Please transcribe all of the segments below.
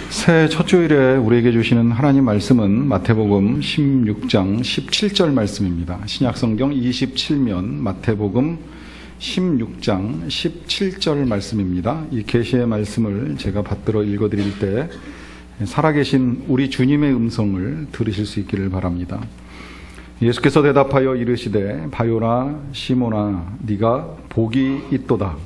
새해 첫 주일에 우리에게 주시는 하나님 말씀은 마태복음 16장 17절 말씀입니다. 신약성경 27면 마태복음 16장 17절 말씀입니다. 이 계시의 말씀을 제가 받들어 읽어드릴 때 살아계신 우리 주님의 음성을 들으실 수 있기를 바랍니다. 예수께서 대답하여 이르시되 바요나 시몬아 네가 복이 있도다.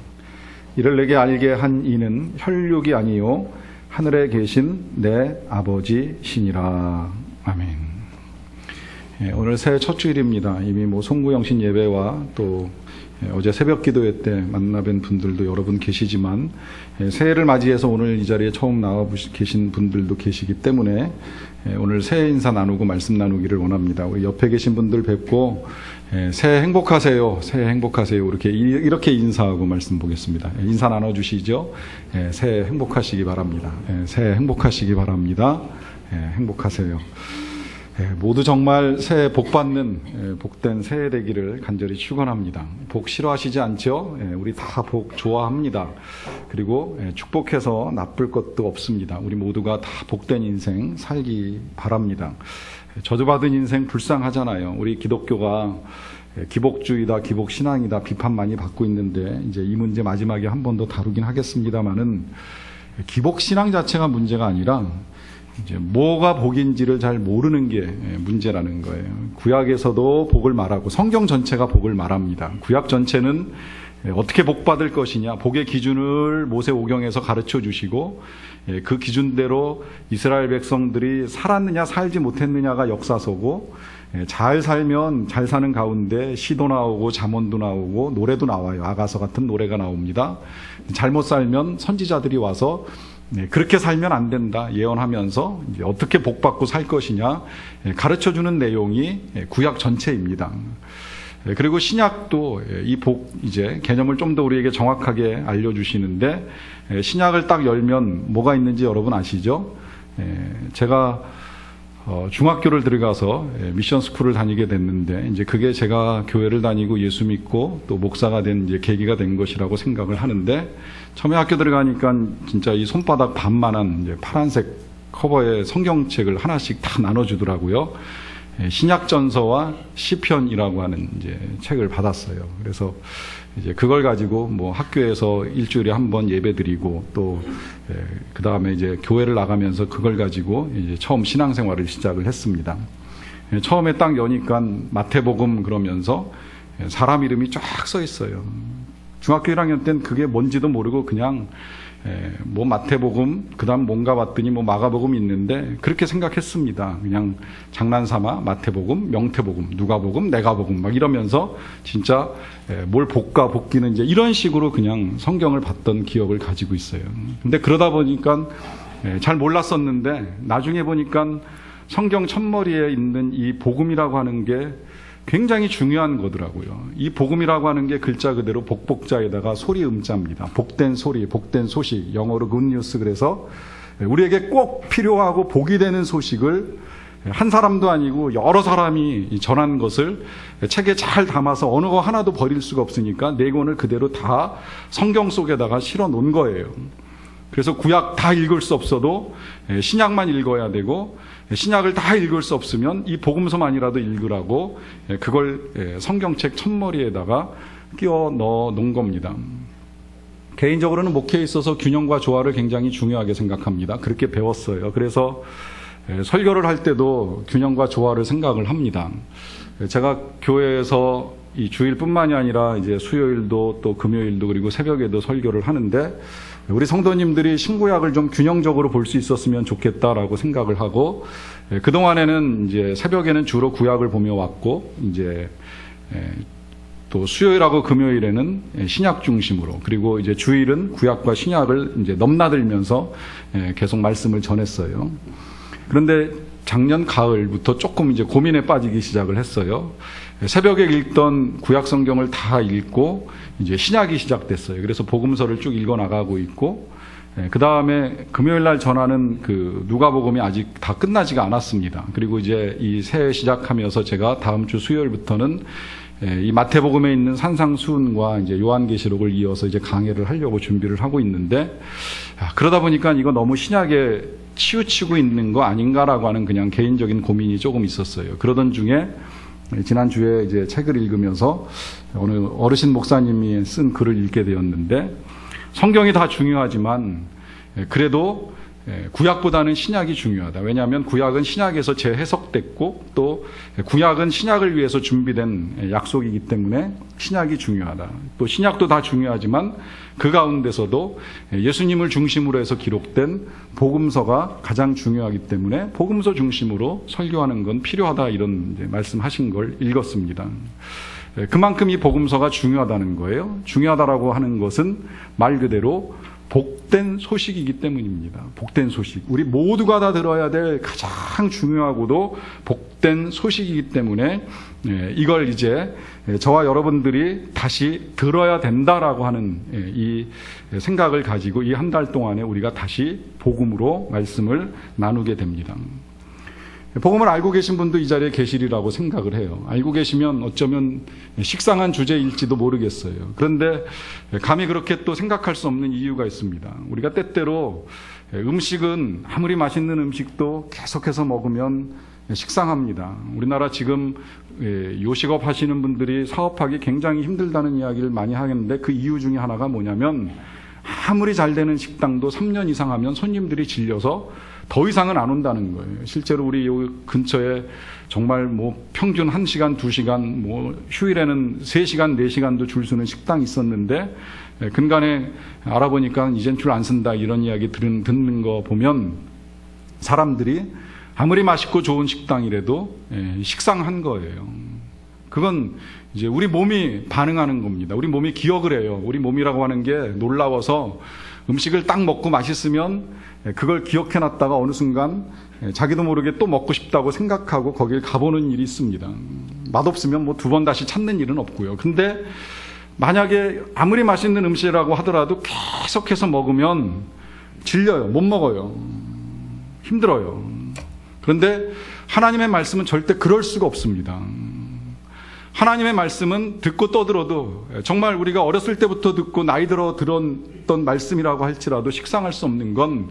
이를 내게 알게 한 이는 혈육이 아니요 하늘에 계신 내 아버지시니라. 아멘. 오늘 새해 첫 주일입니다. 이미 송구영신 예배와 또 어제 새벽 기도회 때 만나뵌 분들도 여러분 계시지만 새해를 맞이해서 오늘 이 자리에 처음 나와 계신 분들도 계시기 때문에 오늘 새해 인사 나누고 말씀 나누기를 원합니다. 우리 옆에 계신 분들 뵙고 새해 행복하세요. 새해 행복하세요. 이렇게 인사하고 말씀 보겠습니다. 인사 나눠주시죠. 새해 행복하시기 바랍니다. 새해 행복하시기 바랍니다. 행복하세요. 모두 정말 새해 복 받는 복된 새해 되기를 간절히 축원합니다. 복 싫어하시지 않죠? 우리 다 복 좋아합니다. 그리고 축복해서 나쁠 것도 없습니다. 우리 모두가 다 복된 인생 살기 바랍니다. 저주받은 인생 불쌍하잖아요. 우리 기독교가 기복주의다, 기복신앙이다 비판 많이 받고 있는데 이제 이 문제 마지막에 한 번 더 다루긴 하겠습니다만은 기복신앙 자체가 문제가 아니라 이제 뭐가 복인지를 잘 모르는 게 문제라는 거예요. 구약에서도 복을 말하고 성경 전체가 복을 말합니다. 구약 전체는 어떻게 복 받을 것이냐, 복의 기준을 모세오경에서 가르쳐 주시고 그 기준대로 이스라엘 백성들이 살았느냐 살지 못했느냐가 역사서고, 잘 살면 잘 사는 가운데 시도 나오고 잠언도 나오고 노래도 나와요. 아가서 같은 노래가 나옵니다. 잘못 살면 선지자들이 와서 그렇게 살면 안 된다 예언하면서 이제 어떻게 복 받고 살 것이냐 가르쳐주는 내용이 구약 전체입니다. 그리고 신약도 이 복 이제 개념을 좀 더 우리에게 정확하게 알려주시는데, 신약을 딱 열면 뭐가 있는지 여러분 아시죠? 제가 중학교를 들어가서 미션 스쿨을 다니게 됐는데, 이제 그게 제가 교회를 다니고 예수 믿고 또 목사가 된 이제 계기가 된 것이라고 생각을 하는데, 처음에 학교 들어가니까 진짜 이 손바닥 반만한 이제 파란색 커버의 성경책을 하나씩 다 나눠주더라고요. 신약전서와 시편이라고 하는 이제 책을 받았어요. 그래서 이제 그걸 가지고 뭐 학교에서 일주일에 한 번 예배드리고 또 그 다음에 이제 교회를 나가면서 그걸 가지고 이제 처음 신앙생활을 시작을 했습니다. 처음에 딱 여니까 마태복음 그러면서 사람 이름이 쫙 써 있어요. 중학교 1학년 때는 그게 뭔지도 모르고 그냥 뭐 마태복음 그 다음 뭔가 봤더니 뭐 마가복음 있는데 그렇게 생각했습니다. 그냥 장난삼아 마태복음, 명태복음, 누가복음, 내가복음 막 이러면서 진짜 뭘 복과 복기는 이제 이런 식으로 그냥 성경을 봤던 기억을 가지고 있어요. 근데 그러다 보니까 잘 몰랐었는데 나중에 보니까 성경 첫머리에 있는 이 복음이라고 하는 게 굉장히 중요한 거더라고요. 이 복음이라고 하는 게 글자 그대로 복복자에다가 소리 음자입니다. 복된 소리, 복된 소식, 영어로 굿뉴스. 그래서 우리에게 꼭 필요하고 복이 되는 소식을 한 사람도 아니고 여러 사람이 전한 것을 책에 잘 담아서 어느 거 하나도 버릴 수가 없으니까 네 권을 그대로 다 성경 속에다가 실어 놓은 거예요. 그래서 구약 다 읽을 수 없어도 신약만 읽어야 되고, 신약을 다 읽을 수 없으면 이 복음서만이라도 읽으라고 그걸 성경책 첫머리에다가 끼워 넣어 놓은 겁니다. 개인적으로는 목회에 있어서 균형과 조화를 굉장히 중요하게 생각합니다. 그렇게 배웠어요. 그래서 설교를 할 때도 균형과 조화를 생각을 합니다. 제가 교회에서 이 주일뿐만이 아니라 이제 수요일도 또 금요일도 그리고 새벽에도 설교를 하는데, 우리 성도님들이 신구약을 좀 균형적으로 볼 수 있었으면 좋겠다라고 생각을 하고, 그동안에는 이제 새벽에는 주로 구약을 보며 왔고, 이제 또 수요일하고 금요일에는 신약 중심으로, 그리고 이제 주일은 구약과 신약을 이제 넘나들면서 계속 말씀을 전했어요. 그런데 작년 가을부터 조금 이제 고민에 빠지기 시작을 했어요. 새벽에 읽던 구약 성경을 다 읽고 이제 신약이 시작됐어요. 그래서 복음서를 쭉 읽어 나가고 있고, 그 다음에 금요일 날 전하는 그 누가복음이 아직 다 끝나지가 않았습니다. 그리고 이제 이 새해 시작하면서 제가 다음 주 수요일부터는 이 마태복음에 있는 산상수훈과 이제 요한계시록을 이어서 이제 강해를 하려고 준비를 하고 있는데, 그러다 보니까 이거 너무 신약에 치우치고 있는 거 아닌가라고 하는 그냥 개인적인 고민이 조금 있었어요. 그러던 중에 지난주에 이제 책을 읽으면서 어느 어르신 목사님이 쓴 글을 읽게 되었는데, 성경이 다 중요하지만 그래도 구약보다는 신약이 중요하다. 왜냐하면 구약은 신약에서 재해석됐고 또 구약은 신약을 위해서 준비된 약속이기 때문에 신약이 중요하다. 또 신약도 다 중요하지만 그 가운데서도 예수님을 중심으로 해서 기록된 복음서가 가장 중요하기 때문에 복음서 중심으로 설교하는 건 필요하다, 이런 말씀하신 걸 읽었습니다. 그만큼 이 복음서가 중요하다는 거예요. 중요하다라고 하는 것은 말 그대로 복된 소식이기 때문입니다. 복된 소식. 우리 모두가 다 들어야 될 가장 중요하고도 복된 소식이기 때문에 이걸 이제 저와 여러분들이 다시 들어야 된다라고 하는 이 생각을 가지고 이 한 달 동안에 우리가 다시 복음으로 말씀을 나누게 됩니다. 복음을 알고 계신 분도 이 자리에 계시리라고 생각을 해요. 알고 계시면 어쩌면 식상한 주제일지도 모르겠어요. 그런데 감히 그렇게 또 생각할 수 없는 이유가 있습니다. 우리가 때때로 음식은 아무리 맛있는 음식도 계속해서 먹으면 식상합니다. 우리나라 지금 요식업 하시는 분들이 사업하기 굉장히 힘들다는 이야기를 많이 하겠는데, 그 이유 중에 하나가 뭐냐면 아무리 잘 되는 식당도 3년 이상 하면 손님들이 질려서 더 이상은 안 온다는 거예요. 실제로 우리 요 근처에 정말 뭐 평균 1시간, 2시간, 뭐 휴일에는 3시간, 4시간도 줄 서는 식당이 있었는데, 근간에 알아보니까 이젠 줄 안 쓴다, 이런 이야기 듣는 거 보면 사람들이 아무리 맛있고 좋은 식당이라도 식상한 거예요. 그건 이제 우리 몸이 반응하는 겁니다. 우리 몸이 기억을 해요. 우리 몸이라고 하는 게 놀라워서 음식을 딱 먹고 맛있으면 그걸 기억해놨다가 어느 순간 자기도 모르게 또 먹고 싶다고 생각하고 거길 가보는 일이 있습니다. 맛없으면 뭐 2번 다시 찾는 일은 없고요. 근데 만약에 아무리 맛있는 음식이라고 하더라도 계속해서 먹으면 질려요. 못 먹어요. 힘들어요. 그런데 하나님의 말씀은 절대 그럴 수가 없습니다. 하나님의 말씀은 듣고 떠들어도, 정말 우리가 어렸을 때부터 듣고 나이 들어 들었던 말씀이라고 할지라도 식상할 수 없는 건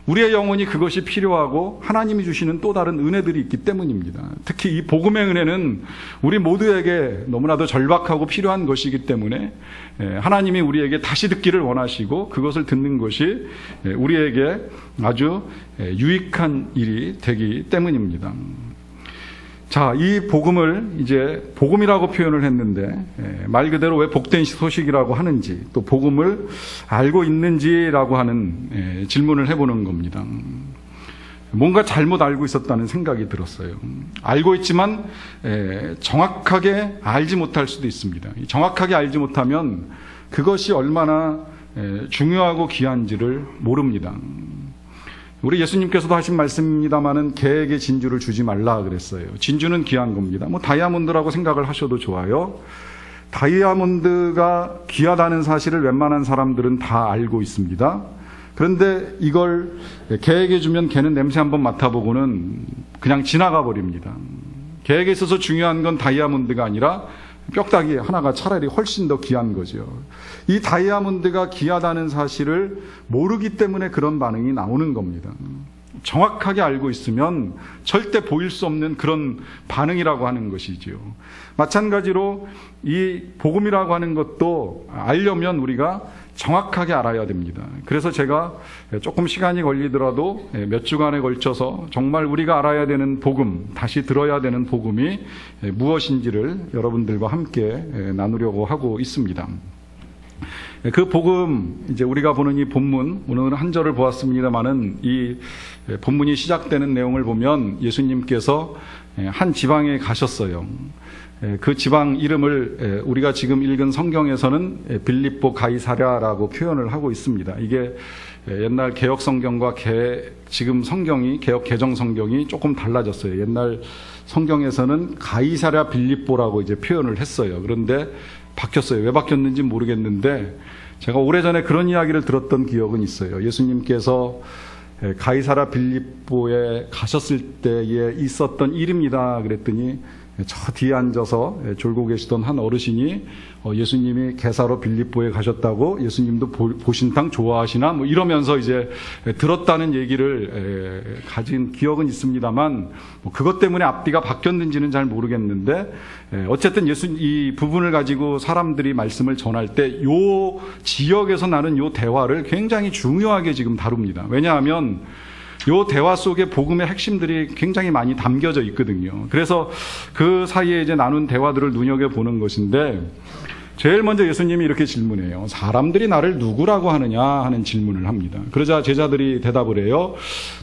우리의 영혼이 그것이 필요하고 하나님이 주시는 또 다른 은혜들이 있기 때문입니다. 특히 이 복음의 은혜는 우리 모두에게 너무나도 절박하고 필요한 것이기 때문에 하나님이 우리에게 다시 듣기를 원하시고 그것을 듣는 것이 우리에게 아주 유익한 일이 되기 때문입니다. 자, 이 복음을 이제 복음이라고 표현을 했는데, 말 그대로 왜 복된 소식이라고 하는지, 또 복음을 알고 있는지라고 하는 질문을 해보는 겁니다. 뭔가 잘못 알고 있었다는 생각이 들었어요. 알고 있지만 정확하게 알지 못할 수도 있습니다. 정확하게 알지 못하면 그것이 얼마나 중요하고 귀한지를 모릅니다. 우리 예수님께서도 하신 말씀입니다마는 개에게 진주를 주지 말라 그랬어요. 진주는 귀한 겁니다. 뭐 다이아몬드라고 생각을 하셔도 좋아요. 다이아몬드가 귀하다는 사실을 웬만한 사람들은 다 알고 있습니다. 그런데 이걸 개에게 주면 개는 냄새 한번 맡아보고는 그냥 지나가 버립니다. 개에게 있어서 중요한 건 다이아몬드가 아니라 뼈다귀 하나가 차라리 훨씬 더 귀한 거죠. 이 다이아몬드가 귀하다는 사실을 모르기 때문에 그런 반응이 나오는 겁니다. 정확하게 알고 있으면 절대 보일 수 없는 그런 반응이라고 하는 것이지요. 마찬가지로 이 복음이라고 하는 것도 알려면 우리가 정확하게 알아야 됩니다. 그래서 제가 조금 시간이 걸리더라도 몇 주간에 걸쳐서 정말 우리가 알아야 되는 복음, 다시 들어야 되는 복음이 무엇인지를 여러분들과 함께 나누려고 하고 있습니다. 그 복음, 이제 우리가 보는 이 본문, 오늘 한 절을 보았습니다마는 이 본문이 시작되는 내용을 보면 예수님께서 한 지방에 가셨어요. 그 지방 이름을 우리가 지금 읽은 성경에서는 빌립보 가이사랴라고 표현을 하고 있습니다. 이게 옛날 개혁 성경과 지금 성경이, 개혁 개정 성경이 조금 달라졌어요. 옛날 성경에서는 가이사랴 빌립보라고 이제 표현을 했어요. 그런데 바뀌었어요. 왜 바뀌었는지 모르겠는데 제가 오래전에 그런 이야기를 들었던 기억은 있어요. 예수님께서 가이사랴 빌립보에 가셨을 때에 있었던 일입니다. 그랬더니 저 뒤에 앉아서 졸고 계시던 한 어르신이 예수님이 게사로 빌립보에 가셨다고 예수님도 보신탕 좋아하시나 뭐 이러면서 이제 들었다는 얘기를 가진 기억은 있습니다만 뭐 그것 때문에 앞뒤가 바뀌었는지는 잘 모르겠는데 어쨌든 이 부분을 가지고 사람들이 말씀을 전할 때 요 지역에서 나는 요 대화를 굉장히 중요하게 지금 다룹니다. 왜냐하면 요 대화 속에 복음의 핵심들이 굉장히 많이 담겨져 있거든요. 그래서 그 사이에 이제 나눈 대화들을 눈여겨보는 것인데, 제일 먼저 예수님이 이렇게 질문해요. 사람들이 나를 누구라고 하느냐 하는 질문을 합니다. 그러자 제자들이 대답을 해요.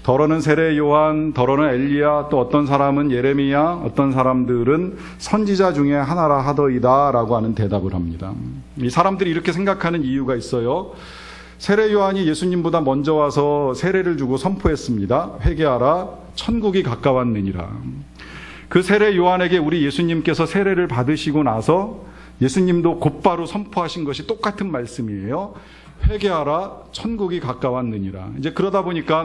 더러는 세례 요한, 더러는 엘리야, 또 어떤 사람은 예레미야, 어떤 사람들은 선지자 중에 하나라 하더이다 라고 하는 대답을 합니다. 이 사람들이 이렇게 생각하는 이유가 있어요. 세례 요한이 예수님보다 먼저 와서 세례를 주고 선포했습니다. 회개하라, 천국이 가까웠느니라. 그 세례 요한에게 우리 예수님께서 세례를 받으시고 나서 예수님도 곧바로 선포하신 것이 똑같은 말씀이에요. 회개하라, 천국이 가까웠느니라. 이제 그러다 보니까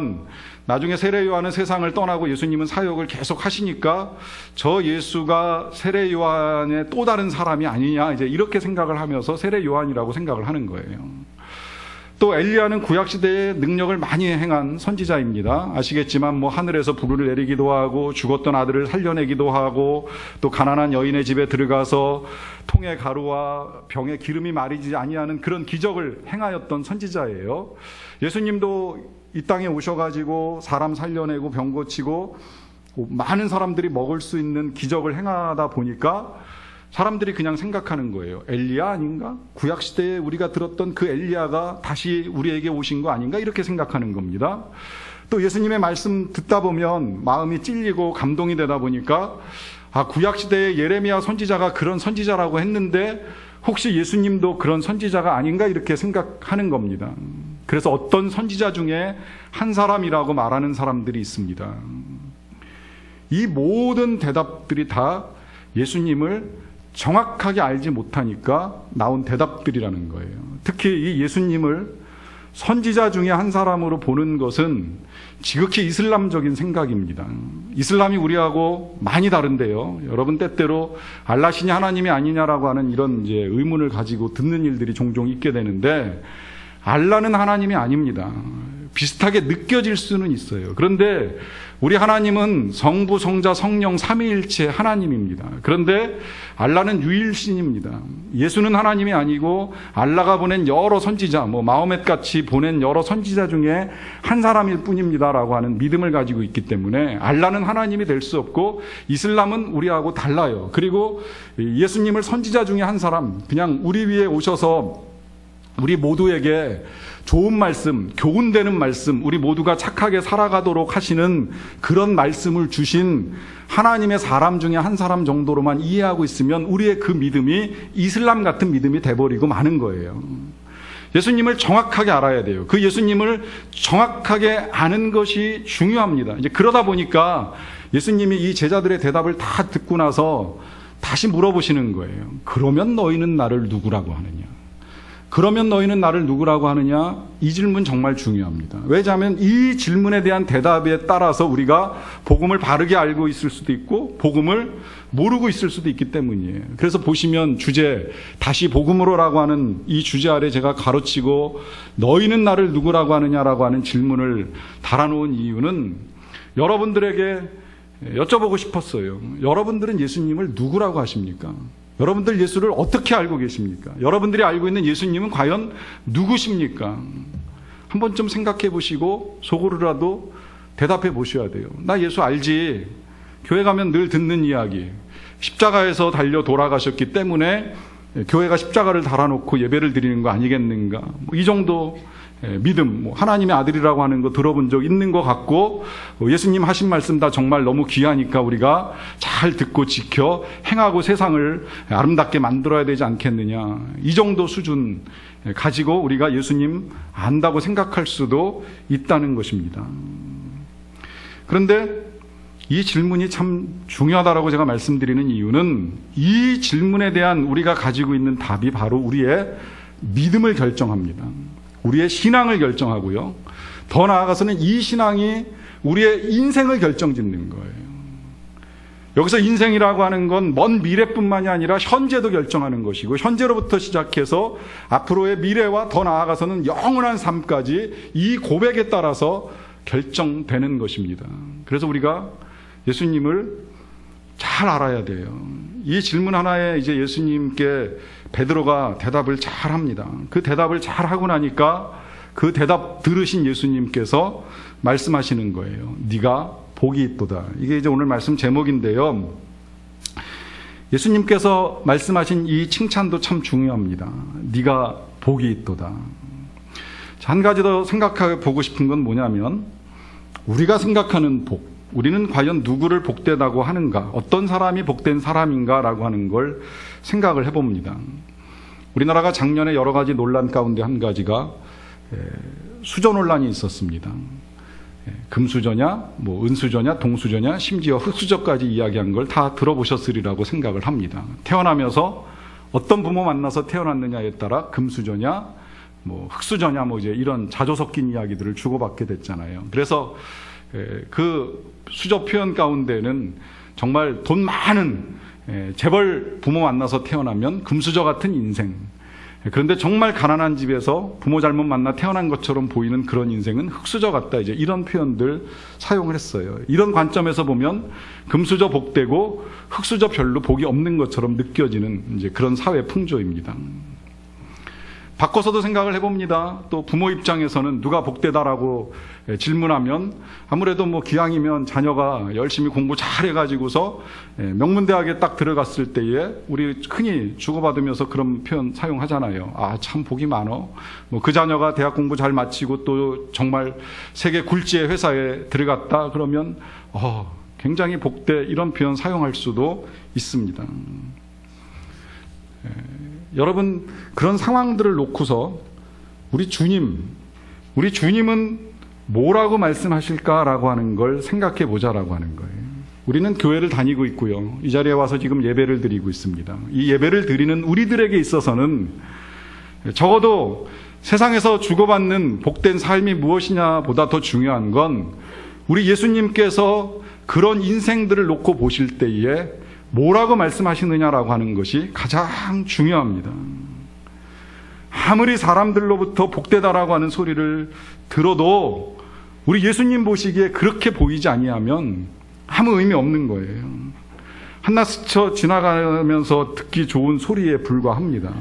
나중에 세례 요한은 세상을 떠나고 예수님은 사역을 계속 하시니까 저 예수가 세례 요한의 또 다른 사람이 아니냐, 이제 이렇게 생각을 하면서 세례 요한이라고 생각을 하는 거예요. 또 엘리야는 구약시대에 능력을 많이 행한 선지자입니다. 아시겠지만 뭐 하늘에서 불을 내리기도 하고 죽었던 아들을 살려내기도 하고 또 가난한 여인의 집에 들어가서 통의 가루와 병에 기름이 마르지 아니하는 그런 기적을 행하였던 선지자예요. 예수님도 이 땅에 오셔가지고 사람 살려내고 병 고치고 많은 사람들이 먹을 수 있는 기적을 행하다 보니까 사람들이 그냥 생각하는 거예요. 엘리야 아닌가? 구약시대에 우리가 들었던 그 엘리야가 다시 우리에게 오신 거 아닌가? 이렇게 생각하는 겁니다. 또 예수님의 말씀 듣다 보면 마음이 찔리고 감동이 되다 보니까 구약시대에 예레미야 선지자가 그런 선지자라고 했는데 혹시 예수님도 그런 선지자가 아닌가? 이렇게 생각하는 겁니다. 그래서 어떤 선지자 중에 한 사람이라고 말하는 사람들이 있습니다. 이 모든 대답들이 다 예수님을 정확하게 알지 못하니까 나온 대답들이라는 거예요. 특히 이 예수님을 선지자 중에 한 사람으로 보는 것은 지극히 이슬람적인 생각입니다. 이슬람이 우리하고 많이 다른데요. 여러분 때때로 알라신이 하나님이 아니냐라고 하는 이런 이제 의문을 가지고 듣는 일들이 종종 있게 되는데 알라는 하나님이 아닙니다. 비슷하게 느껴질 수는 있어요. 그런데 우리 하나님은 성부, 성자, 성령 삼위일체 하나님입니다. 그런데 알라는 유일신입니다. 예수는 하나님이 아니고 알라가 보낸 여러 선지자, 마호멧 같이 보낸 여러 선지자 중에 한 사람일 뿐입니다라고 하는 믿음을 가지고 있기 때문에 알라는 하나님이 될 수 없고 이슬람은 우리하고 달라요. 그리고 예수님을 선지자 중에 한 사람, 그냥 우리 위에 오셔서 우리 모두에게 좋은 말씀, 교훈되는 말씀, 우리 모두가 착하게 살아가도록 하시는 그런 말씀을 주신 하나님의 사람 중에 한 사람 정도로만 이해하고 있으면 우리의 그 믿음이 이슬람 같은 믿음이 돼버리고 마는 거예요. 예수님을 정확하게 알아야 돼요. 그 예수님을 정확하게 아는 것이 중요합니다. 이제 그러다 보니까 예수님이 이 제자들의 대답을 다 듣고 나서 다시 물어보시는 거예요. 그러면 너희는 나를 누구라고 하느냐? 그러면 너희는 나를 누구라고 하느냐? 이 질문 정말 중요합니다. 왜냐하면 이 질문에 대한 대답에 따라서 우리가 복음을 바르게 알고 있을 수도 있고 복음을 모르고 있을 수도 있기 때문이에요. 그래서 보시면 주제, 다시 복음으로라고 하는 이 주제 아래 제가 가로치고 너희는 나를 누구라고 하느냐라고 하는 질문을 달아놓은 이유는 여러분들에게 여쭤보고 싶었어요. 여러분들은 예수님을 누구라고 하십니까? 여러분들 예수를 어떻게 알고 계십니까? 여러분들이 알고 있는 예수님은 과연 누구십니까? 한번 좀 생각해 보시고 속으로라도 대답해 보셔야 돼요. 나 예수 알지. 교회 가면 늘 듣는 이야기. 십자가에서 달려 돌아가셨기 때문에 교회가 십자가를 달아놓고 예배를 드리는 거 아니겠는가. 이 정도 믿음, 하나님의 아들이라고 하는 거 들어본 적 있는 것 같고 예수님 하신 말씀 다 정말 너무 귀하니까 우리가 잘 듣고 지켜 행하고 세상을 아름답게 만들어야 되지 않겠느냐. 이 정도 수준 가지고 우리가 예수님 안다고 생각할 수도 있다는 것입니다. 그런데 이 질문이 참 중요하다라고 제가 말씀드리는 이유는 이 질문에 대한 우리가 가지고 있는 답이 바로 우리의 믿음을 결정합니다. 우리의 신앙을 결정하고요. 더 나아가서는 이 신앙이 우리의 인생을 결정짓는 거예요. 여기서 인생이라고 하는 건 먼 미래뿐만이 아니라 현재도 결정하는 것이고, 현재로부터 시작해서 앞으로의 미래와 더 나아가서는 영원한 삶까지 이 고백에 따라서 결정되는 것입니다. 그래서 우리가 예수님을 잘 알아야 돼요. 이 질문 하나에 이제 예수님께 베드로가 대답을 잘 합니다. 그 대답을 잘 하고 나니까 그 대답 들으신 예수님께서 말씀하시는 거예요. 네가 복이 있도다. 이게 이제 오늘 말씀 제목인데요. 예수님께서 말씀하신 이 칭찬도 참 중요합니다. 네가 복이 있도다. 한 가지 더 생각해 보고 싶은 건 뭐냐면, 우리가 생각하는 복, 우리는 과연 누구를 복되다고 하는가, 어떤 사람이 복된 사람인가라고 하는 걸 생각을 해봅니다. 우리나라가 작년에 여러 가지 논란 가운데 한 가지가 수저 논란이 있었습니다. 금수저냐, 은수저냐, 동수저냐, 심지어 흙수저까지 이야기한 걸 다 들어보셨으리라고 생각을 합니다. 태어나면서 어떤 부모 만나서 태어났느냐에 따라 금수저냐, 흙수저냐, 이제 이런 자조 섞인 이야기들을 주고받게 됐잖아요. 그래서 그 수저 표현 가운데는 정말 돈 많은 재벌 부모 만나서 태어나면 금수저 같은 인생, 그런데 정말 가난한 집에서 부모 잘못 만나 태어난 것처럼 보이는 그런 인생은 흙수저 같다, 이제 이런 표현들 사용을 했어요. 이런 관점에서 보면 금수저 복되고 흙수저 별로 복이 없는 것처럼 느껴지는 이제 그런 사회 풍조입니다. 바꿔서도 생각을 해봅니다. 또 부모 입장에서는 누가 복되다라고 질문하면 아무래도 기왕이면 자녀가 열심히 공부 잘해가지고서 명문대학에 딱 들어갔을 때에 우리 흔히 주고받으면서 그런 표현 사용하잖아요. 아, 참 복이 많어. 그 자녀가 대학 공부 잘 마치고 또 정말 세계 굴지의 회사에 들어갔다 그러면 굉장히 복돼, 이런 표현 사용할 수도 있습니다. 여러분, 그런 상황들을 놓고서 우리 주님은 뭐라고 말씀하실까라고 하는 걸 생각해 보자라고 하는 거예요. 우리는 교회를 다니고 있고요. 이 자리에 와서 지금 예배를 드리고 있습니다. 이 예배를 드리는 우리들에게 있어서는 적어도 세상에서 주고받는 복된 삶이 무엇이냐 보다 더 중요한 건, 우리 예수님께서 그런 인생들을 놓고 보실 때에 뭐라고 말씀하시느냐라고 하는 것이 가장 중요합니다. 아무리 사람들로부터 복되다라고 하는 소리를 들어도 우리 예수님 보시기에 그렇게 보이지 아니하면 아무 의미 없는 거예요. 한낱 스쳐 지나가면서 듣기 좋은 소리에 불과합니다.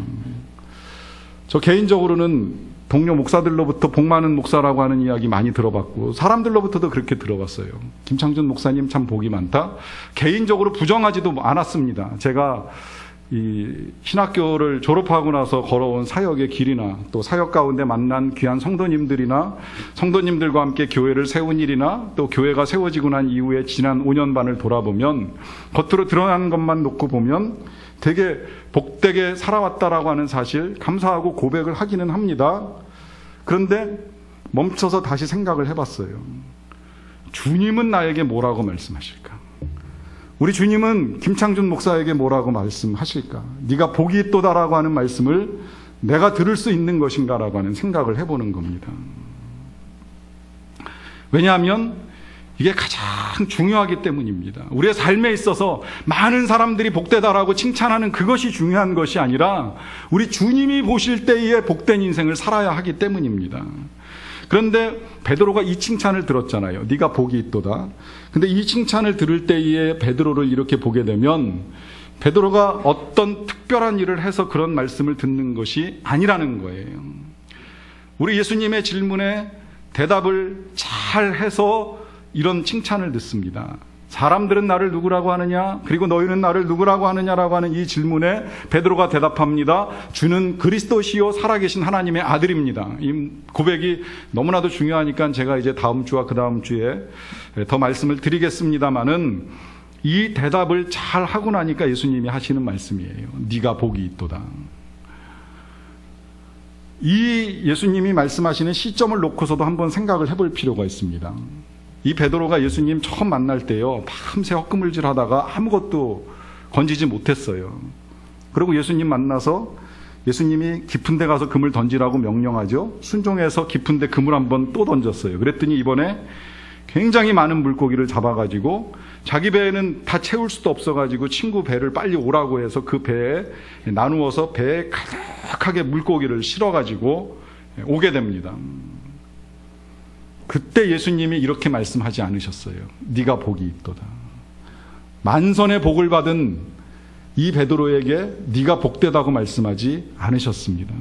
저 개인적으로는 동료 목사들로부터 복 많은 목사라고 하는 이야기 많이 들어봤고, 사람들로부터도 그렇게 들어봤어요. 김창준 목사님 참 복이 많다. 개인적으로 부정하지도 않았습니다. 제가 이 신학교를 졸업하고 나서 걸어온 사역의 길이나 또 사역 가운데 만난 귀한 성도님들이나 성도님들과 함께 교회를 세운 일이나 또 교회가 세워지고 난 이후에 지난 5년 반을 돌아보면, 겉으로 드러나는 것만 놓고 보면 되게 복되게 살아왔다라고 하는 사실 감사하고 고백을 하기는 합니다. 그런데 멈춰서 다시 생각을 해봤어요. 주님은 나에게 뭐라고 말씀하실까? 우리 주님은 김창준 목사에게 뭐라고 말씀하실까? 네가 복이 있도다라고 하는 말씀을 내가 들을 수 있는 것인가라고 하는 생각을 해보는 겁니다. 왜냐하면 이게 가장 중요하기 때문입니다. 우리의 삶에 있어서 많은 사람들이 복되다라고 칭찬하는 그것이 중요한 것이 아니라 우리 주님이 보실 때에 복된 인생을 살아야 하기 때문입니다. 그런데 베드로가 이 칭찬을 들었잖아요. 네가 복이 있도다. 근데 이 칭찬을 들을 때에 베드로를 이렇게 보게 되면 베드로가 어떤 특별한 일을 해서 그런 말씀을 듣는 것이 아니라는 거예요. 우리 예수님의 질문에 대답을 잘 해서 이런 칭찬을 듣습니다. 사람들은 나를 누구라고 하느냐, 그리고 너희는 나를 누구라고 하느냐라고 하는 이 질문에 베드로가 대답합니다. 주는 그리스도시요 살아계신 하나님의 아들입니다. 이 고백이 너무나도 중요하니까 제가 이제 다음 주와 그 다음 주에 더 말씀을 드리겠습니다마는, 이 대답을 잘 하고 나니까 예수님이 하시는 말씀이에요. 네가 복이 있도다. 이 예수님이 말씀하시는 시점을 놓고서도 한번 생각을 해볼 필요가 있습니다. 이 베드로가 예수님 처음 만날 때요, 밤새 헛금을질 하다가 아무것도 건지지 못했어요. 그리고 예수님 만나서 예수님이 깊은 데 가서 금을 던지라고 명령하죠. 순종해서 깊은 데 금을 한번 또 던졌어요. 그랬더니 이번에 굉장히 많은 물고기를 잡아가지고 자기 배에는 다 채울 수도 없어가지고 친구 배를 빨리 오라고 해서 그 배에 나누어서 배에 가득하게 물고기를 실어가지고 오게 됩니다. 그때 예수님이 이렇게 말씀하지 않으셨어요. 네가 복이 있도다. 만선의 복을 받은 이 베드로에게 네가 복되다고 말씀하지 않으셨습니다.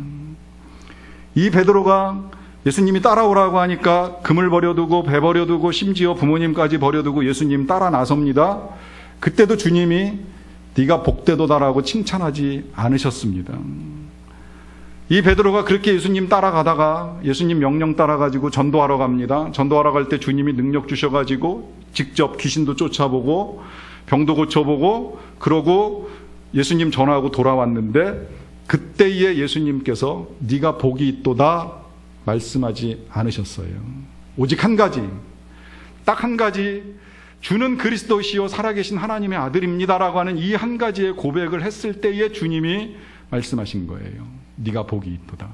이 베드로가 예수님이 따라오라고 하니까 금을 버려두고 배 버려두고 심지어 부모님까지 버려두고 예수님 따라 나섭니다. 그때도 주님이 네가 복되도다라고 칭찬하지 않으셨습니다. 이 베드로가 그렇게 예수님 따라가다가 예수님 명령 따라가지고 전도하러 갑니다. 전도하러 갈 때 주님이 능력 주셔가지고 직접 귀신도 쫓아보고 병도 고쳐보고 그러고 예수님 전하고 돌아왔는데 그때에 예수님께서 네가 복이 있도다 말씀하지 않으셨어요. 오직 한 가지, 딱 한 가지, 주는 그리스도시요 살아계신 하나님의 아들입니다라고 하는 이 한 가지의 고백을 했을 때에 주님이 말씀하신 거예요. 네가 복이 있도다.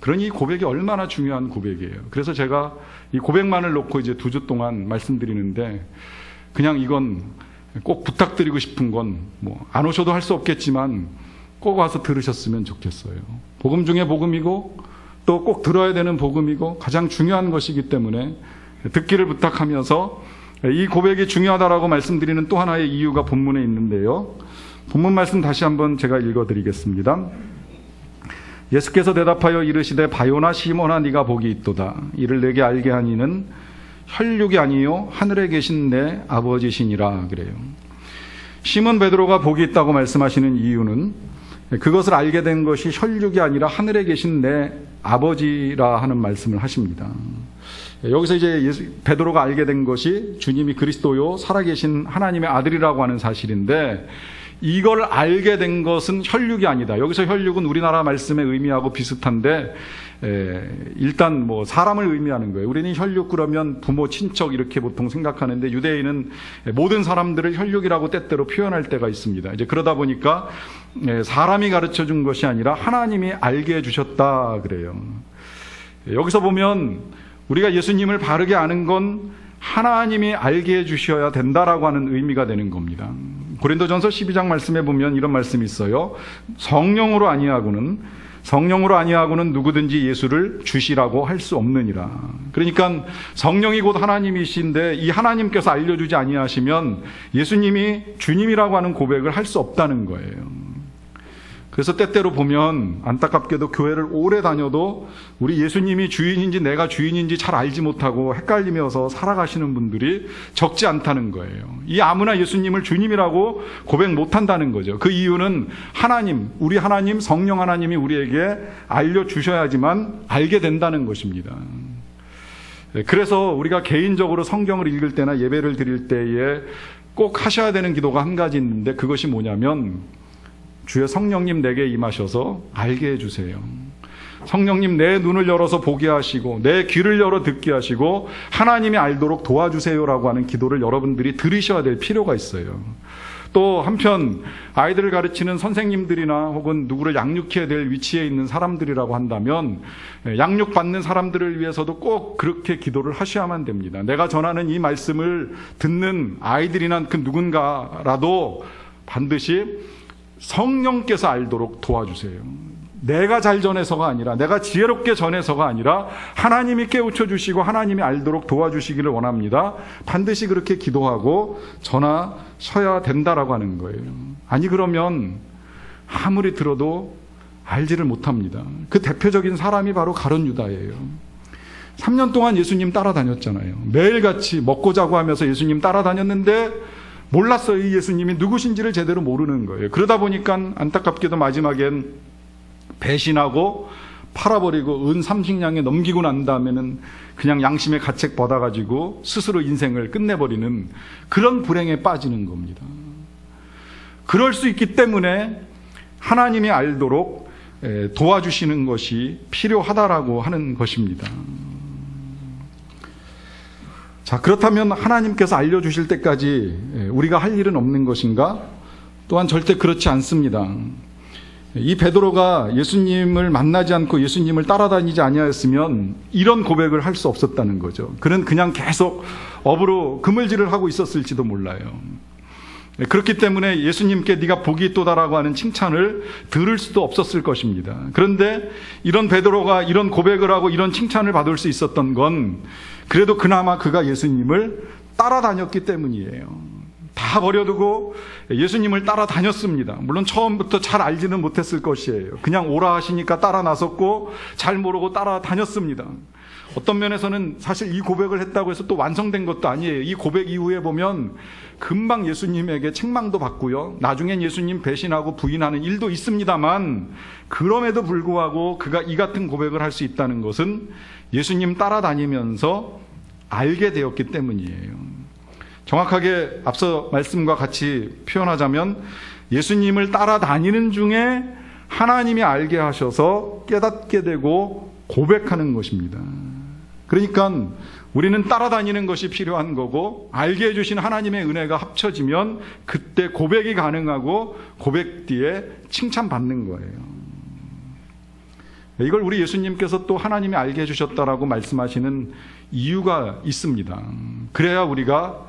그러니 이 고백이 얼마나 중요한 고백이에요. 그래서 제가 이 고백만을 놓고 이제 2주 동안 말씀드리는데 그냥 이건 꼭 부탁드리고 싶은 건 뭐 안 오셔도 할 수 없겠지만 꼭 와서 들으셨으면 좋겠어요. 복음 중에 복음이고 또 꼭 들어야 되는 복음이고 가장 중요한 것이기 때문에 듣기를 부탁하면서 이 고백이 중요하다라고 말씀드리는 또 하나의 이유가 본문에 있는데요. 본문 말씀 다시 한번 제가 읽어드리겠습니다. 예수께서 대답하여 이르시되 바요나 시몬아 네가 복이 있도다. 이를 내게 알게 하니는 혈육이 아니요 하늘에 계신 내 아버지시니라 그래요. 시몬 베드로가 복이 있다고 말씀하시는 이유는 그것을 알게 된 것이 혈육이 아니라 하늘에 계신 내 아버지라 하는 말씀을 하십니다. 여기서 이제 베드로가 알게 된 것이 주님이 그리스도요 살아계신 하나님의 아들이라고 하는 사실인데 이걸 알게 된 것은 혈육이 아니다. 여기서 혈육은 우리나라 말씀의 의미하고 비슷한데 일단 뭐 사람을 의미하는 거예요. 우리는 혈육 그러면 부모, 친척 이렇게 보통 생각하는데 유대인은 모든 사람들을 혈육이라고 때때로 표현할 때가 있습니다. 이제 그러다 보니까 사람이 가르쳐 준 것이 아니라 하나님이 알게 해주셨다 그래요. 여기서 보면 우리가 예수님을 바르게 아는 건 하나님이 알게 해주셔야 된다라고 하는 의미가 되는 겁니다. 고린도전서 12장 말씀에 보면 이런 말씀이 있어요. 성령으로 아니하고는 누구든지 예수를 주시라고 할 수 없느니라. 그러니까 성령이 곧 하나님이신데 이 하나님께서 알려주지 아니하시면 예수님이 주님이라고 하는 고백을 할 수 없다는 거예요. 그래서 때때로 보면 안타깝게도 교회를 오래 다녀도 우리 예수님이 주인인지 내가 주인인지 잘 알지 못하고 헷갈리면서 살아가시는 분들이 적지 않다는 거예요. 이 아무나 예수님을 주님이라고 고백 못한다는 거죠. 그 이유는 하나님, 우리 하나님, 성령 하나님이 우리에게 알려주셔야지만 알게 된다는 것입니다. 그래서 우리가 개인적으로 성경을 읽을 때나 예배를 드릴 때에 꼭 하셔야 되는 기도가 한 가지 있는데 그것이 뭐냐면 주의 성령님 내게 임하셔서 알게 해주세요. 성령님 내 눈을 열어서 보게 하시고 내 귀를 열어 듣게 하시고 하나님이 알도록 도와주세요라고 하는 기도를 여러분들이 들으셔야 될 필요가 있어요. 또 한편 아이들을 가르치는 선생님들이나 혹은 누구를 양육해야 될 위치에 있는 사람들이라고 한다면 양육받는 사람들을 위해서도 꼭 그렇게 기도를 하셔야만 됩니다. 내가 전하는 이 말씀을 듣는 아이들이나 그 누군가라도 반드시 성령께서 알도록 도와주세요. 내가 잘 전해서가 아니라 내가 지혜롭게 전해서가 아니라 하나님이 깨우쳐 주시고 하나님이 알도록 도와주시기를 원합니다. 반드시 그렇게 기도하고 전하셔야 된다라고 하는 거예요. 아니 그러면 아무리 들어도 알지를 못합니다. 그 대표적인 사람이 바로 가룟 유다예요. 3년 동안 예수님 따라다녔잖아요. 매일같이 먹고 자고 하면서 예수님 따라다녔는데 몰랐어요. 이 예수님이 누구신지를 제대로 모르는 거예요. 그러다 보니까 안타깝게도 마지막엔 배신하고 팔아버리고 은 30냥에 넘기고 난 다음에는 그냥 양심의 가책 받아가지고 스스로 인생을 끝내버리는 그런 불행에 빠지는 겁니다. 그럴 수 있기 때문에 하나님이 알도록 도와주시는 것이 필요하다라고 하는 것입니다. 자, 그렇다면 하나님께서 알려주실 때까지 우리가 할 일은 없는 것인가? 또한 절대 그렇지 않습니다. 이 베드로가 예수님을 만나지 않고 예수님을 따라다니지 아니하였으면 이런 고백을 할 수 없었다는 거죠. 그는 그냥 계속 업으로 그물질을 하고 있었을지도 몰라요. 그렇기 때문에 예수님께 네가 복이 있도다라고 하는 칭찬을 들을 수도 없었을 것입니다. 그런데 이런 베드로가 이런 고백을 하고 이런 칭찬을 받을 수 있었던 건 그래도 그나마 그가 예수님을 따라다녔기 때문이에요. 다 버려두고 예수님을 따라다녔습니다. 물론 처음부터 잘 알지는 못했을 것이에요. 그냥 오라 하시니까 따라 나섰고 잘 모르고 따라다녔습니다. 어떤 면에서는 사실 이 고백을 했다고 해서 또 완성된 것도 아니에요. 이 고백 이후에 보면 금방 예수님에게 책망도 받고요. 나중엔 예수님 배신하고 부인하는 일도 있습니다만 그럼에도 불구하고 그가 이 같은 고백을 할 수 있다는 것은 예수님 따라다니면서 알게 되었기 때문이에요. 정확하게 앞서 말씀과 같이 표현하자면 예수님을 따라다니는 중에 하나님이 알게 하셔서 깨닫게 되고 고백하는 것입니다. 그러니까 우리는 따라다니는 것이 필요한 거고 알게 해주신 하나님의 은혜가 합쳐지면 그때 고백이 가능하고 고백 뒤에 칭찬받는 거예요. 이걸 우리 예수님께서 또 하나님이 알게 해주셨다라고 말씀하시는 이유가 있습니다. 그래야 우리가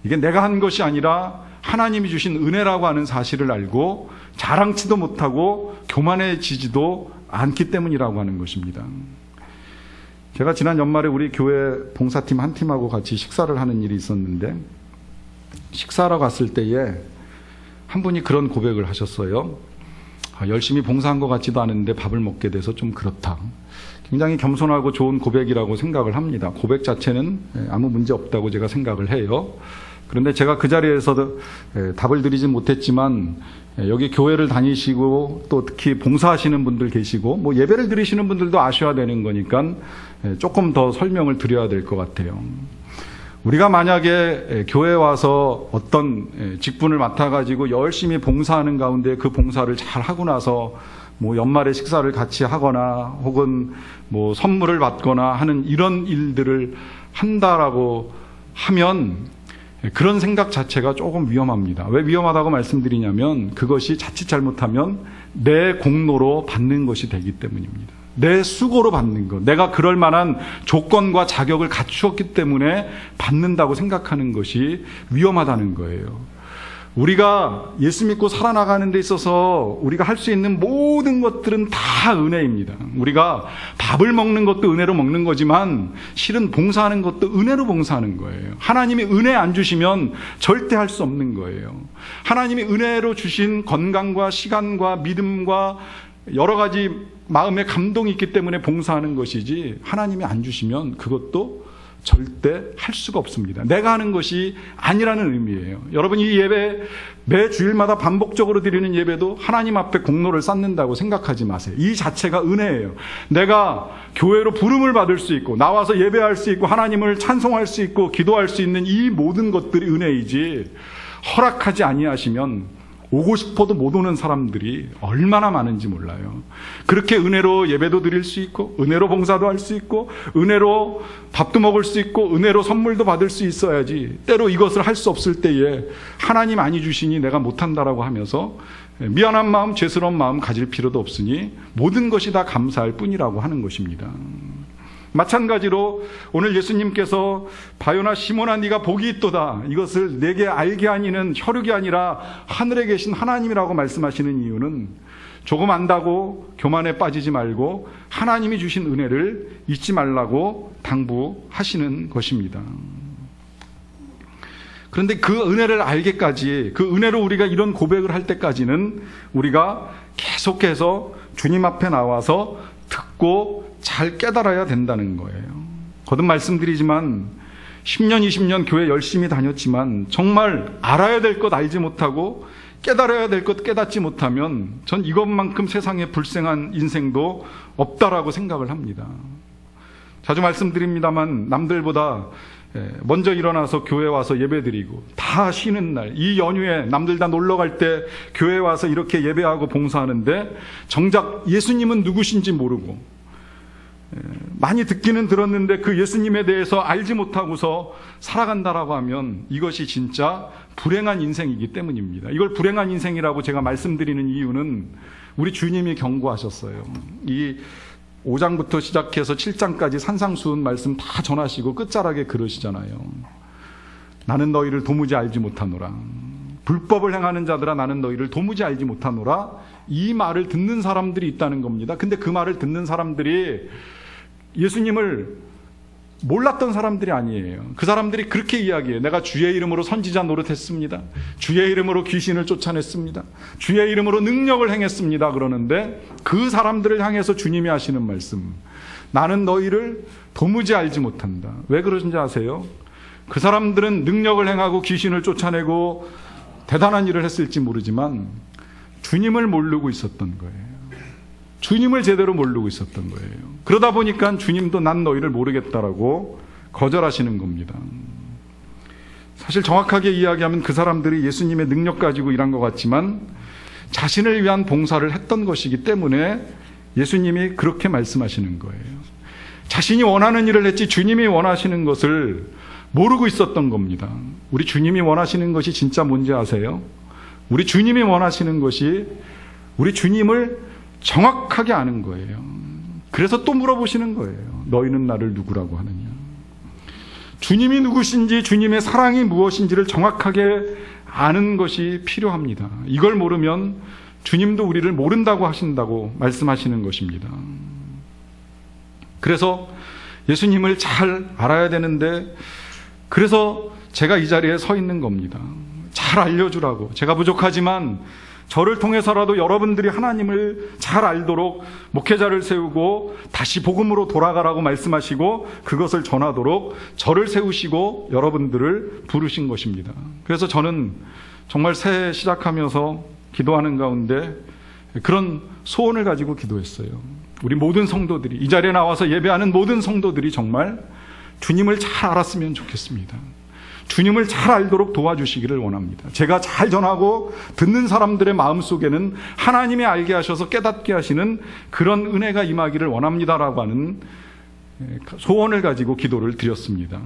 이게 내가 한 것이 아니라 하나님이 주신 은혜라고 하는 사실을 알고 자랑치도 못하고 교만해지지도 않기 때문이라고 하는 것입니다. 제가 지난 연말에 우리 교회 봉사팀 한 팀하고 같이 식사를 하는 일이 있었는데 식사하러 갔을 때에 한 분이 그런 고백을 하셨어요. 열심히 봉사한 것 같지도 않은데 밥을 먹게 돼서 좀 그렇다. 굉장히 겸손하고 좋은 고백이라고 생각을 합니다. 고백 자체는 아무 문제 없다고 제가 생각을 해요. 그런데 제가 그 자리에서 답을 드리진 못했지만 여기 교회를 다니시고 또 특히 봉사하시는 분들 계시고 뭐 예배를 드리시는 분들도 아셔야 되는 거니까 조금 더 설명을 드려야 될 것 같아요. 우리가 만약에 교회에 와서 어떤 직분을 맡아가지고 열심히 봉사하는 가운데 그 봉사를 잘 하고 나서 뭐 연말에 식사를 같이 하거나 혹은 뭐 선물을 받거나 하는 이런 일들을 한다라고 하면 그런 생각 자체가 조금 위험합니다. 왜 위험하다고 말씀드리냐면 그것이 자칫 잘못하면 내 공로로 받는 것이 되기 때문입니다. 내 수고로 받는 것, 내가 그럴 만한 조건과 자격을 갖추었기 때문에 받는다고 생각하는 것이 위험하다는 거예요. 우리가 예수 믿고 살아나가는 데 있어서 우리가 할 수 있는 모든 것들은 다 은혜입니다. 우리가 밥을 먹는 것도 은혜로 먹는 거지만 실은 봉사하는 것도 은혜로 봉사하는 거예요. 하나님이 은혜 안 주시면 절대 할 수 없는 거예요. 하나님이 은혜로 주신 건강과 시간과 믿음과 여러 가지 마음의 감동이 있기 때문에 봉사하는 것이지 하나님이 안 주시면 그것도 절대 할 수가 없습니다. 내가 하는 것이 아니라는 의미예요. 여러분 이 예배 매 주일마다 반복적으로 드리는 예배도 하나님 앞에 공로를 쌓는다고 생각하지 마세요. 이 자체가 은혜예요. 내가 교회로 부름을 받을 수 있고 나와서 예배할 수 있고 하나님을 찬송할 수 있고 기도할 수 있는 이 모든 것들이 은혜이지 허락하지 아니하시면 오고 싶어도 못 오는 사람들이 얼마나 많은지 몰라요. 그렇게 은혜로 예배도 드릴 수 있고 은혜로 봉사도 할 수 있고 은혜로 밥도 먹을 수 있고 은혜로 선물도 받을 수 있어야지 때로 이것을 할 수 없을 때에 하나님 아니 주시니 내가 못한다라고 하면서 미안한 마음, 죄스러운 마음 가질 필요도 없으니 모든 것이 다 감사할 뿐이라고 하는 것입니다. 마찬가지로 오늘 예수님께서 바요나 시몬아 네가 복이 있도다 이것을 내게 알게 하니는 혈육이 아니라 하늘에 계신 하나님이라고 말씀하시는 이유는 조금 안다고 교만에 빠지지 말고 하나님이 주신 은혜를 잊지 말라고 당부하시는 것입니다. 그런데 그 은혜를 알기까지 그 은혜로 우리가 이런 고백을 할 때까지는 우리가 계속해서 주님 앞에 나와서 듣고 잘 깨달아야 된다는 거예요. 거듭 말씀드리지만 10년, 20년 교회 열심히 다녔지만 정말 알아야 될 것 알지 못하고 깨달아야 될 것 깨닫지 못하면 전 이것만큼 세상에 불행한 인생도 없다라고 생각을 합니다. 자주 말씀드립니다만 남들보다 먼저 일어나서 교회 와서 예배드리고 다 쉬는 날 이 연휴에 남들 다 놀러 갈 때 교회 와서 이렇게 예배하고 봉사하는데 정작 예수님은 누구신지 모르고 많이 듣기는 들었는데 그 예수님에 대해서 알지 못하고서 살아간다라고 하면 이것이 진짜 불행한 인생이기 때문입니다. 이걸 불행한 인생이라고 제가 말씀드리는 이유는 우리 주님이 경고하셨어요. 이 5장부터 시작해서 7장까지 산상수훈 말씀 다 전하시고 끝자락에 그러시잖아요. 나는 너희를 도무지 알지 못하노라. 불법을 행하는 자들아, 나는 너희를 도무지 알지 못하노라. 이 말을 듣는 사람들이 있다는 겁니다. 근데 그 말을 듣는 사람들이 예수님을 몰랐던 사람들이 아니에요. 그 사람들이 그렇게 이야기해요. 내가 주의 이름으로 선지자 노릇했습니다. 주의 이름으로 귀신을 쫓아냈습니다. 주의 이름으로 능력을 행했습니다. 그러는데 그 사람들을 향해서 주님이 하시는 말씀, 나는 너희를 도무지 알지 못한다. 왜 그러신지 아세요? 그 사람들은 능력을 행하고 귀신을 쫓아내고 대단한 일을 했을지 모르지만 주님을 모르고 있었던 거예요. 주님을 제대로 모르고 있었던 거예요. 그러다 보니까 주님도 난 너희를 모르겠다라고 거절하시는 겁니다. 사실 정확하게 이야기하면 그 사람들이 예수님의 능력 가지고 일한 것 같지만 자신을 위한 봉사를 했던 것이기 때문에 예수님이 그렇게 말씀하시는 거예요. 자신이 원하는 일을 했지 주님이 원하시는 것을 모르고 있었던 겁니다. 우리 주님이 원하시는 것이 진짜 뭔지 아세요? 우리 주님이 원하시는 것이 우리 주님을 정확하게 아는 거예요. 그래서 또 물어보시는 거예요. 너희는 나를 누구라고 하느냐? 주님이 누구신지, 주님의 사랑이 무엇인지를 정확하게 아는 것이 필요합니다. 이걸 모르면 주님도 우리를 모른다고 하신다고 말씀하시는 것입니다. 그래서 예수님을 잘 알아야 되는데, 그래서 제가 이 자리에 서 있는 겁니다. 잘 알려주라고. 제가 부족하지만 저를 통해서라도 여러분들이 하나님을 잘 알도록 목회자를 세우고 다시 복음으로 돌아가라고 말씀하시고 그것을 전하도록 저를 세우시고 여러분들을 부르신 것입니다. 그래서 저는 정말 새해 시작하면서 기도하는 가운데 그런 소원을 가지고 기도했어요. 우리 모든 성도들이, 이 자리에 나와서 예배하는 모든 성도들이 정말 주님을 잘 알았으면 좋겠습니다. 주님을 잘 알도록 도와주시기를 원합니다. 제가 잘 전하고 듣는 사람들의 마음속에는 하나님이 알게 하셔서 깨닫게 하시는 그런 은혜가 임하기를 원합니다라고 하는 소원을 가지고 기도를 드렸습니다.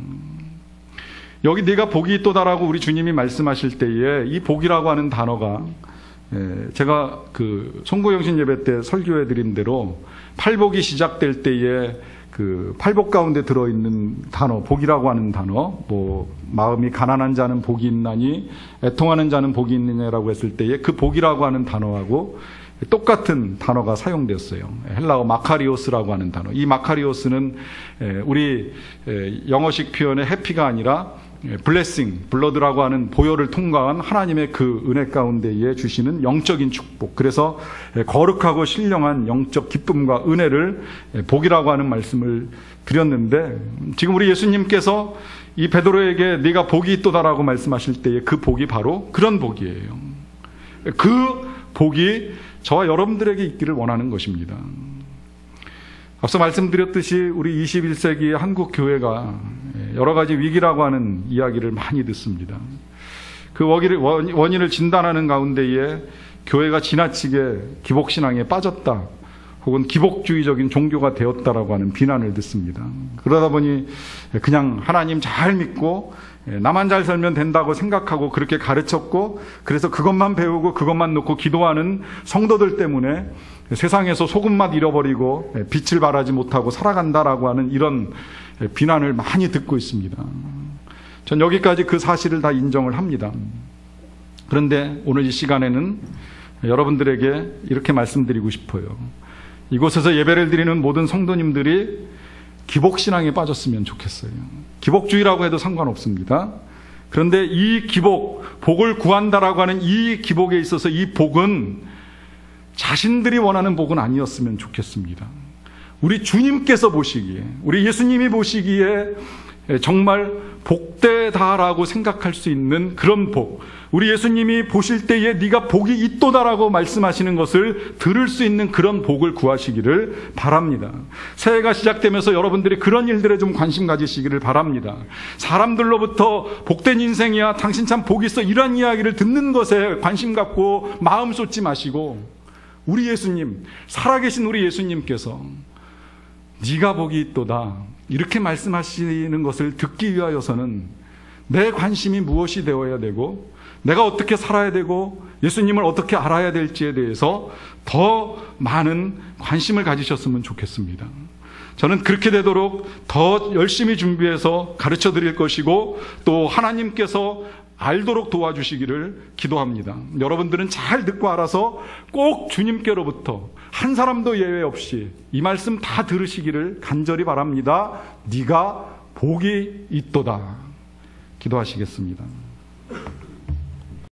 여기 네가 복이 있도다라고 우리 주님이 말씀하실 때에 이 복이라고 하는 단어가, 제가 그 송구영신 예배 때 설교해 드린 대로 팔복이 시작될 때에 그 팔복 가운데 들어있는 단어, 복이라고 하는 단어, 뭐 마음이 가난한 자는 복이 있나니 애통하는 자는 복이 있느냐라고 했을 때에 그 복이라고 하는 단어하고 똑같은 단어가 사용됐어요. 헬라어 마카리오스라고 하는 단어. 이 마카리오스는 우리 영어식 표현의 해피가 아니라 블레싱, 블러드라고 하는 보혈을 통과한 하나님의 그 은혜 가운데에 주시는 영적인 축복. 그래서 거룩하고 신령한 영적 기쁨과 은혜를 복이라고 하는 말씀을 드렸는데, 지금 우리 예수님께서 이 베드로에게 네가 복이 있도다라고 말씀하실 때에 그 복이 바로 그런 복이에요. 그 복이 저와 여러분들에게 있기를 원하는 것입니다. 앞서 말씀드렸듯이 우리 21세기 한국 교회가 여러 가지 위기라고 하는 이야기를 많이 듣습니다. 그 원인을 진단하는 가운데에 교회가 지나치게 기복신앙에 빠졌다, 혹은 기복주의적인 종교가 되었다라고 하는 비난을 듣습니다. 그러다 보니 그냥 하나님 잘 믿고 나만 잘 살면 된다고 생각하고 그렇게 가르쳤고, 그래서 그것만 배우고 그것만 놓고 기도하는 성도들 때문에 세상에서 소금맛 잃어버리고 빛을 발하지 못하고 살아간다라고 하는 이런 비난을 많이 듣고 있습니다. 전 여기까지 그 사실을 다 인정을 합니다. 그런데 오늘 이 시간에는 여러분들에게 이렇게 말씀드리고 싶어요. 이곳에서 예배를 드리는 모든 성도님들이 기복신앙에 빠졌으면 좋겠어요. 기복주의라고 해도 상관없습니다. 그런데 이 기복, 복을 구한다라고 하는 이 기복에 있어서 이 복은 자신들이 원하는 복은 아니었으면 좋겠습니다. 우리 주님께서 보시기에, 우리 예수님이 보시기에 정말 복되다라고 생각할 수 있는 그런 복, 우리 예수님이 보실 때에 네가 복이 있도다라고 말씀하시는 것을 들을 수 있는 그런 복을 구하시기를 바랍니다. 새해가 시작되면서 여러분들이 그런 일들에 좀 관심 가지시기를 바랍니다. 사람들로부터 복된 인생이야, 당신 참 복이 있어, 이런 이야기를 듣는 것에 관심 갖고 마음 쏟지 마시고, 우리 예수님, 살아계신 우리 예수님께서 네가 복이 있도다 이렇게 말씀하시는 것을 듣기 위하여서는 내 관심이 무엇이 되어야 되고 내가 어떻게 살아야 되고 예수님을 어떻게 알아야 될지에 대해서 더 많은 관심을 가지셨으면 좋겠습니다. 저는 그렇게 되도록 더 열심히 준비해서 가르쳐 드릴 것이고 또 하나님께서 알도록 도와주시기를 기도합니다. 여러분들은 잘 듣고 알아서 꼭 주님께로부터 한 사람도 예외 없이 이 말씀 다 들으시기를 간절히 바랍니다. 네가 복이 있도다. 기도하시겠습니다.